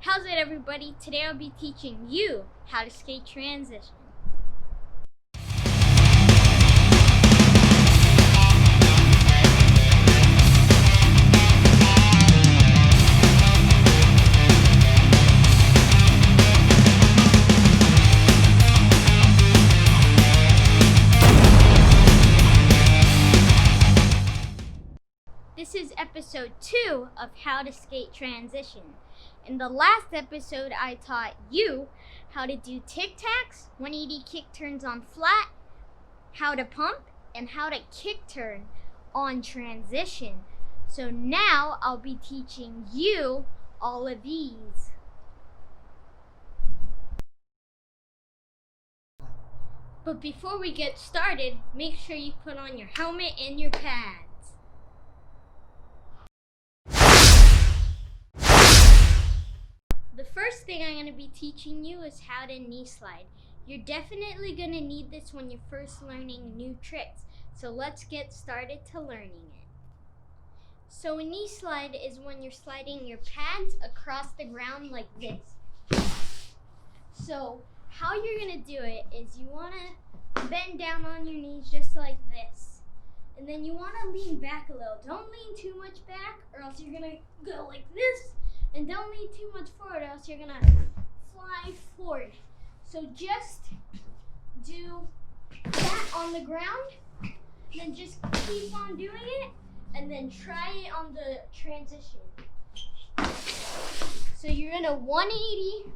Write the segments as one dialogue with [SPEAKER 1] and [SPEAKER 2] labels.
[SPEAKER 1] How's it, everybody? Today I'll be teaching you how to skate transition. This is episode 2 of how to skate transition. In the last episode, I taught you how to do tic-tacs, 180 kick turns on flat, how to pump, and how to kick turn on transition. So now I'll be teaching you all of these. But before we get started, make sure you put on your helmet and your pads. The first thing I'm going to be teaching you is how to knee slide. You're definitely going to need this when you're first learning new tricks. So let's get started to learning it. So a knee slide is when you're sliding your pads across the ground like this. So how you're going to do it is you want to bend down on your knees just like this. And then you want to lean back a little. Don't lean too much back or else you're going to go like this. And don't lean too much forward, or else you're gonna fly forward. So just do that on the ground, and then just keep on doing it, and then try it on the transition. So you're in a 180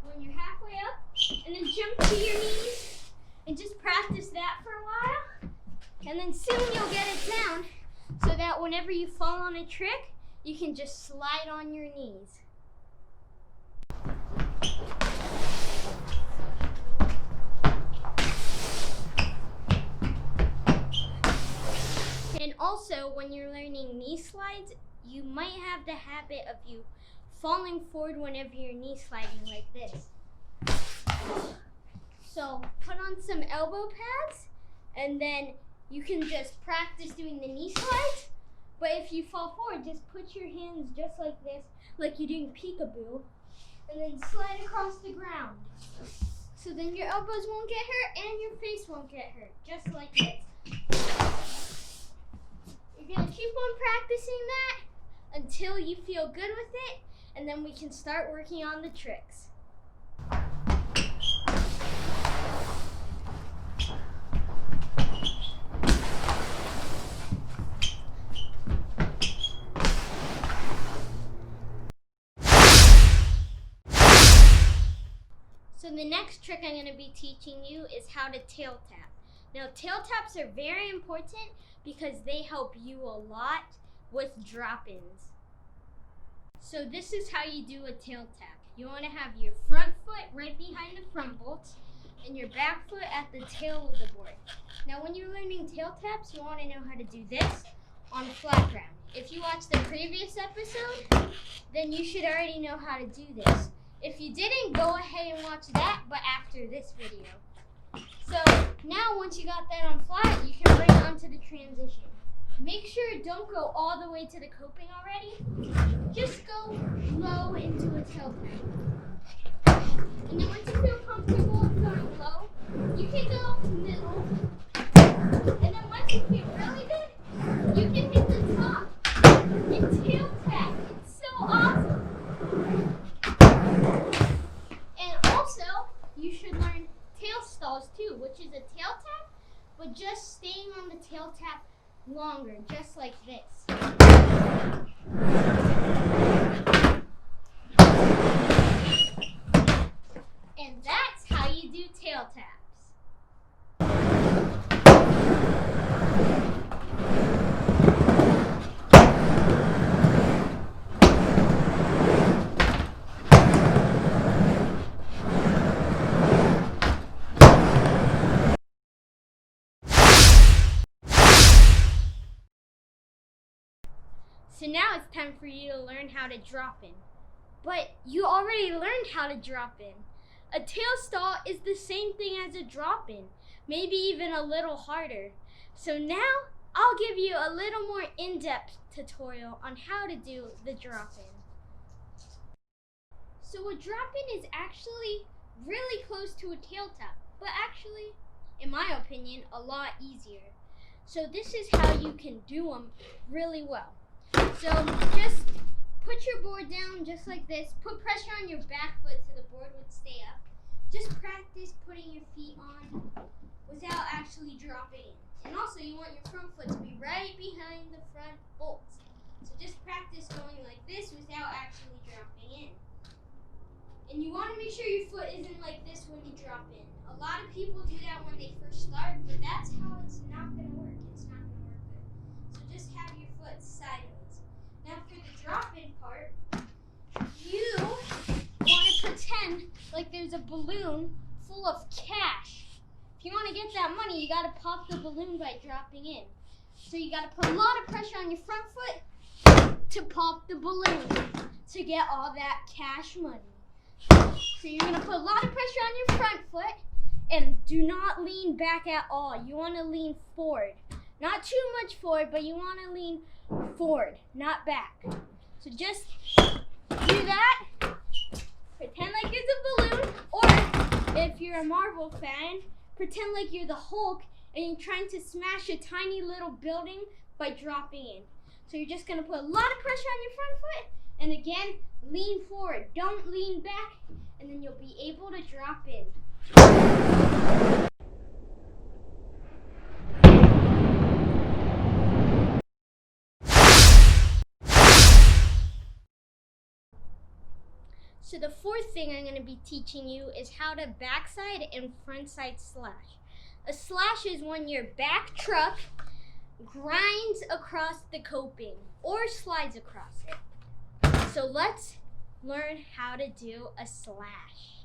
[SPEAKER 1] when you're halfway up, and then jump to your knees, and just practice that for a while. And then soon you'll get it down, so that whenever you fall on a trick, you can just slide on your knees. And also, when you're learning knee slides, you might have the habit of you falling forward whenever you're knee sliding like this. So put on some elbow pads, and then you can just practice doing the knee slides. But if you fall forward, just put your hands just like this, like you're doing peekaboo, and then slide across the ground. So then your elbows won't get hurt and your face won't get hurt, just like this. You're gonna keep on practicing that until you feel good with it, and then we can start working on the tricks. So the next trick I'm going to be teaching you is how to tail tap. Now tail taps are very important because they help you a lot with drop-ins. So this is how you do a tail tap. You want to have your front foot right behind the front bolt and your back foot at the tail of the board. Now when you're learning tail taps, you want to know how to do this on flat ground. If you watched the previous episode, then you should already know how to do this. If you didn't, go ahead and watch that, but after this video. So now once you got that on flat, you can bring it onto the transition. Make sure don't go all the way to the coping already. Just go low into a tail tap. And then once you feel comfortable going low, you can go middle. And then once you feel really good, you can hit the top and tail tap. It's so awesome. And also, you should learn tail stalls too, which is a tail tap, but just staying on the tail tap longer, just like this. And that's how you do tail taps. So now it's time for you to learn how to drop in. But you already learned how to drop in. A tail stall is the same thing as a drop in, maybe even a little harder. So now I'll give you a little more in-depth tutorial on how to do the drop in. So a drop-in is actually really close to a tail tap, but actually, in my opinion, a lot easier. So this is how you can do them really well. So just put your board down just like this. Put pressure on your back foot so the board would stay up. Just practice putting your feet on without actually dropping in. And also you want your front foot to be right behind the front bolts. So just practice going like this without actually dropping in. And you want to make sure your foot isn't like this when you drop in. A lot of people do that when they first start, but that's how it's not going to work. It's not going to work good. So just have your foot sideways. Now for the drop-in part, you want to pretend like there's a balloon full of cash. If you want to get that money, you got to pop the balloon by dropping in. So you got to put a lot of pressure on your front foot to pop the balloon to get all that cash money. So you're going to put a lot of pressure on your front foot and do not lean back at all. You want to lean forward. Not too much forward, but you want to lean forward, not back. So just do that. Pretend like it's a balloon, or if you're a Marvel fan, pretend like you're the Hulk and you're trying to smash a tiny little building by dropping in. So you're just going to put a lot of pressure on your front foot, and again, lean forward. Don't lean back, and then you'll be able to drop in. So the fourth thing I'm going to be teaching you is how to backside and frontside slash. A slash is when your back truck grinds across the coping or slides across it. So let's learn how to do a slash.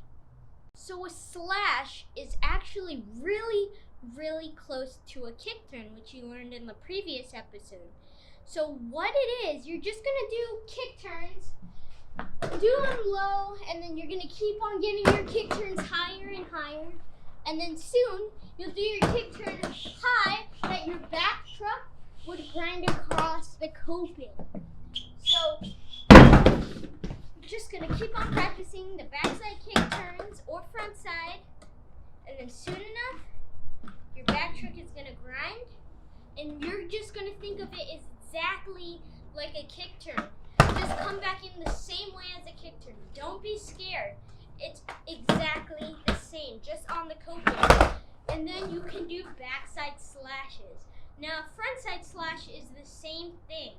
[SPEAKER 1] So a slash is actually really close to a kick turn, which you learned in the previous episode. So what it is, you're just going to do kick turns. Do them low, and then you're going to keep on getting your kick turns higher and higher. And then soon, you'll do your kick turn high that your back truck would grind across the coping. So, you're just going to keep on practicing the backside kick turns or front side. And then soon enough, your back truck is going to grind. And you're just going to think of it as exactly like a kick turn. Just come back in the same way as a kick turn. Don't be scared. It's exactly the same, just on the coping. And then you can do backside slashes. Now, frontside slash is the same thing,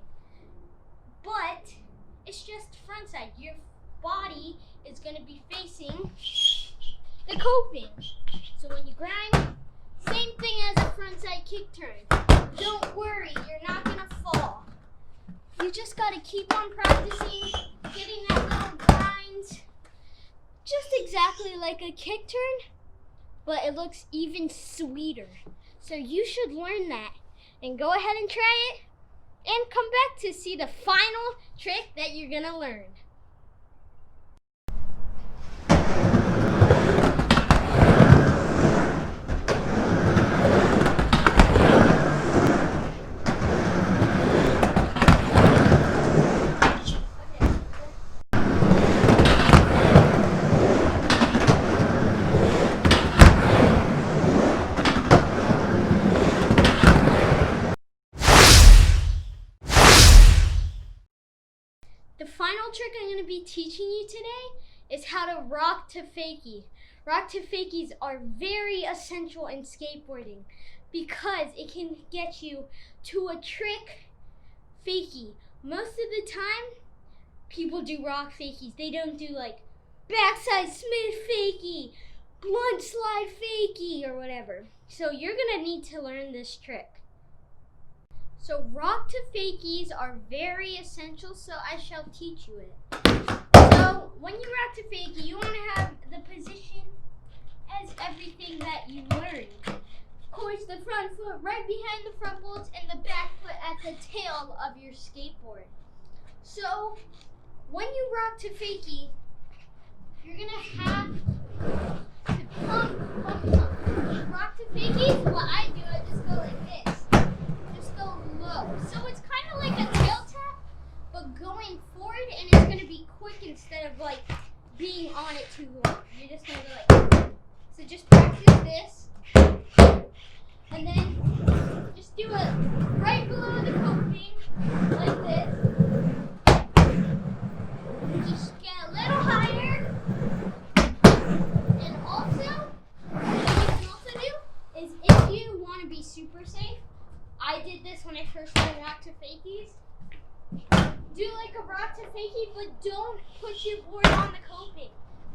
[SPEAKER 1] but it's just frontside. Your body is going to be facing the coping. So when you grind, same thing as a frontside kick turn. Don't worry, you're not going to fall. You just got to keep on practicing, getting that little grind, just exactly like a kick turn, but it looks even sweeter. So you should learn that and go ahead and try it and come back to see the final trick that you're going to learn. The final trick I'm going to be teaching you today is how to rock to fakie. Rock to fakies are very essential in skateboarding because it can get you to a trick fakie. Most of the time, people do rock fakies. They don't do like backside Smith fakie, blunt slide fakie, or whatever. So you're going to need to learn this trick. So rock to fakies are very essential, so I shall teach you it. So when you rock to fakie, you want to have the position as everything that you learned. Of course, the front foot right behind the front bolts and the back foot at the tail of your skateboard. So when you rock to fakie, you're going to have to pump. Rock to fakies, what I do, I just go like this. Low. So it's kind of like a tail tap, but going forward, and it's going to be quick instead of like being on it too long. You're just gonna go like, so just practice this, and then just do it right below the coping, like this. Just get a little higher, and also, what you can also do is if you want to be super safe, I did this when I first learned rock to fakies. Do like a rock to fakie, but don't push your board on the coping.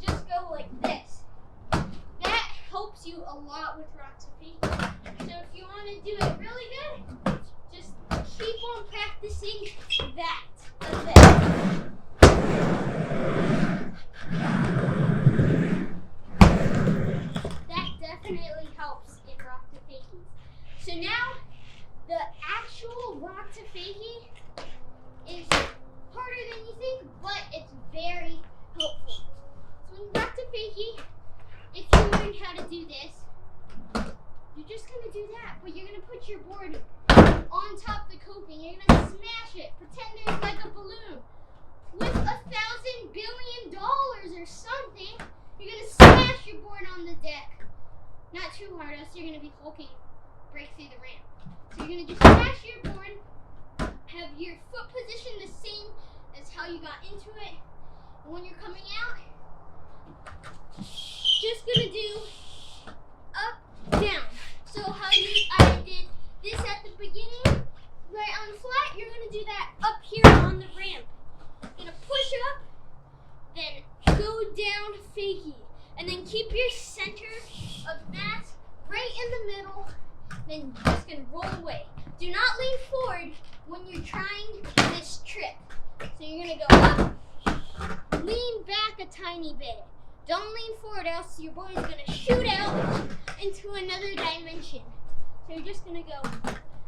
[SPEAKER 1] Just go like this. That helps you a lot with rock to fakie. So if you want to do it really good, just keep on practicing that. That's it. That definitely helps in rock to fakies. So now, the actual rock to fakie is harder than you think, but it's very helpful. So when rock to fakie, if you learn how to do this, you're just gonna do that, but you're gonna put your board on top of the coping. You're gonna smash it, pretend it's like a balloon. With $1,000 billion or something, you're gonna smash your board on the deck. Not too hard, else you're gonna be hulking, break through the ramp. So you're gonna just smash your board, have your foot position the same as how you got into it. And when you're coming out, just gonna do up, down. So how I did this at the beginning, right on flat, you're gonna do that up here on the ramp. You're gonna push up, then go down fakie. And then keep your center of mass right in the middle, then you're just gonna roll away. Do not lean forward when you're trying this trick. So you're gonna go up, lean back a tiny bit. Don't lean forward, else your board is gonna shoot out into another dimension. So you're just gonna go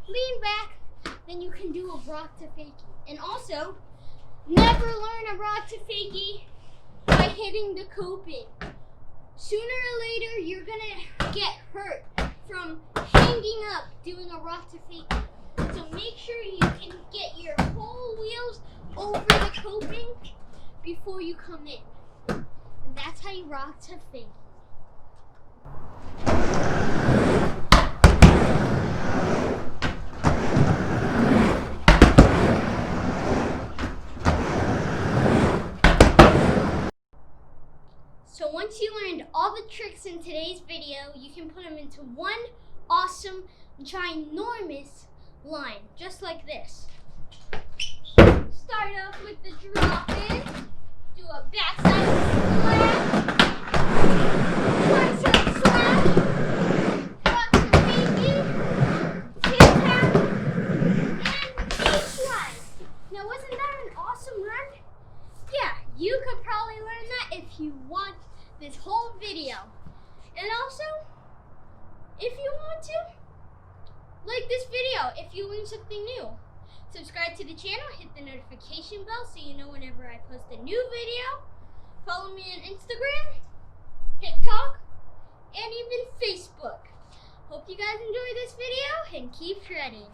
[SPEAKER 1] lean back, then you can do a rock to fakie. And also, never learn a rock to fakie by hitting the coping. Sooner or later, you're gonna get hurt from hanging up doing a rock to fakie. So make sure you can get your whole wheels over the coping before you come in. And that's how you rock to fakie. So once you learned all the tricks in today's video, you can put them into one awesome, ginormous line, just like this. Start off with the drop in, do a backside slash, tricep slash, rock to fakie, tail tap, and Kneeslide. Now wasn't that an awesome run? Yeah, you could probably learn that if you want this whole video. And also, if you want to, like this video if you learn something new. Subscribe to the channel, hit the notification bell so you know whenever I post a new video. Follow me on Instagram, TikTok, and even Facebook. Hope you guys enjoyed this video and keep shredding.